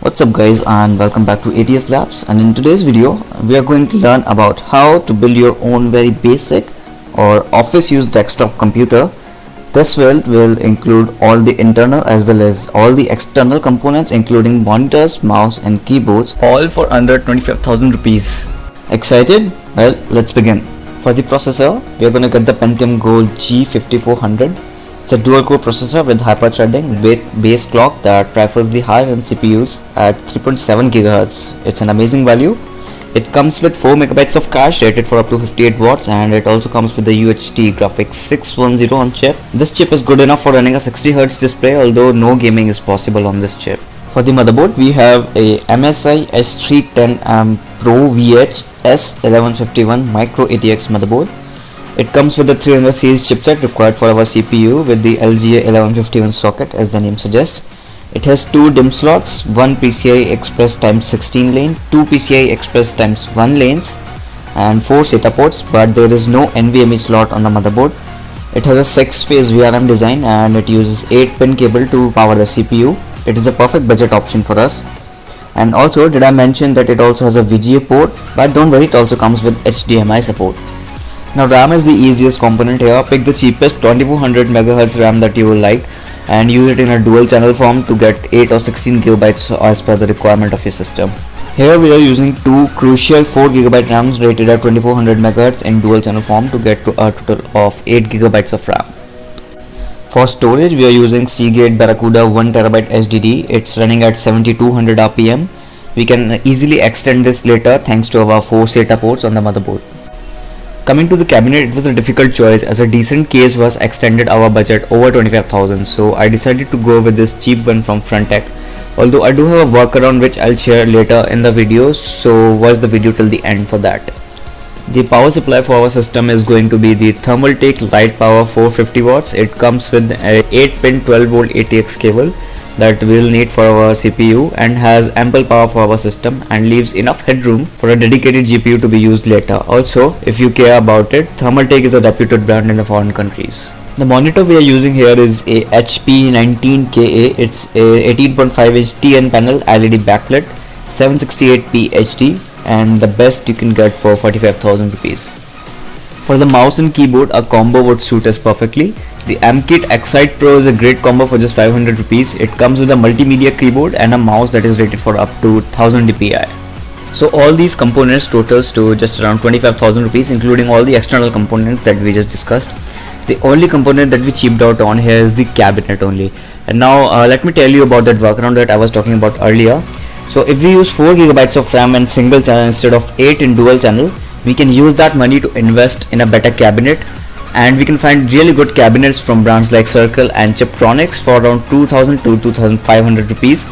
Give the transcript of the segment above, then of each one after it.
What's up guys, and welcome back to ATS Labs. And in today's video we are going to learn about how to build your own very basic or office use desktop computer. This build will include all the internal as well as all the external components, including monitors, mouse and keyboards, all for under 25,000 rupees. Excited? Well, let's begin. For the processor, we are going to get the Pentium Gold G5400. It's a dual-core processor with hyper-threading with base clock that rivals the high-end CPUs at 3.7 GHz. It's an amazing value. It comes with 4 MB of cache rated for up to 58 watts, and it also comes with the UHD Graphics 610 on chip. This chip is good enough for running a 60Hz display, although no gaming is possible on this chip. For the motherboard, we have a MSI S310M Pro VH S1151 Micro ATX motherboard. It comes with the 300 series chipset required for our CPU with the LGA 1151 socket, as the name suggests. It has 2 DIMM slots, 1 PCI Express x 16 lane, 2 PCI Express x 1 lanes and 4 SATA ports, but there is no NVMe slot on the motherboard. It has a 6-phase VRM design and it uses 8-pin cable to power the CPU. It is a perfect budget option for us. And also, did I mention that it also has a VGA port? But don't worry, it also comes with HDMI support. Now RAM is the easiest component here. Pick the cheapest 2400 MHz RAM that you will like and use it in a dual channel form to get 8 or 16 GB as per the requirement of your system. Here we are using two crucial 4 GB RAMs rated at 2400 MHz in dual channel form to get to a total of 8 GB of RAM. For storage, we are using Seagate Barracuda 1TB HDD. It's running at 7200 RPM. We can easily extend this later thanks to our 4 SATA ports on the motherboard. Coming to the cabinet, it was a difficult choice as a decent case was extended our budget over 25,000, so I decided to go with this cheap one from Frontech. Although I do have a workaround which I'll share later in the video, so watch the video till the end for that. The power supply for our system is going to be the Thermaltake Light Power 450 watts. It comes with a 8-pin 12V ATX cable that we'll need for our CPU and has ample power for our system and leaves enough headroom for a dedicated GPU to be used later. Also, if you care about it, Thermaltake is a reputed brand in the foreign countries. The monitor we are using here is a HP 19KA. It's a 18.5-inch TN panel LED backlit, 768p HD, and the best you can get for 45,000 rupees. For the mouse and keyboard, a combo would suit us perfectly. The AMKit Excite Pro is a great combo for just 500 rupees. It comes with a multimedia keyboard and a mouse that is rated for up to 1000 dpi. So all these components totals to just around 25,000 rupees, including all the external components that we just discussed. The only component that we cheaped out on here is the cabinet only. And now let me tell you about that workaround that I was talking about earlier. So if we use 4 GB of RAM and single channel instead of 8 in dual channel, we can use that money to invest in a better cabinet, and we can find really good cabinets from brands like Circle and Chiptronics for around 2000 to 2500 rupees.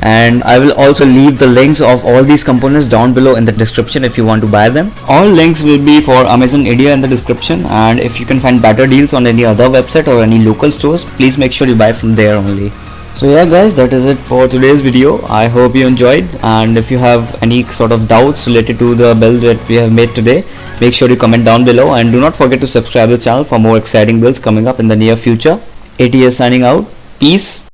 And I will also leave the links of all these components down below in the description if you want to buy them. All links will be for Amazon India in the description, and if you can find better deals on any other website or any local stores, please make sure you buy from there only. So yeah guys, that is it for today's video. I hope you enjoyed, and if you have any sort of doubts related to the build that we have made today, make sure you comment down below, and do not forget to subscribe to the channel for more exciting builds coming up in the near future. ATS signing out. Peace.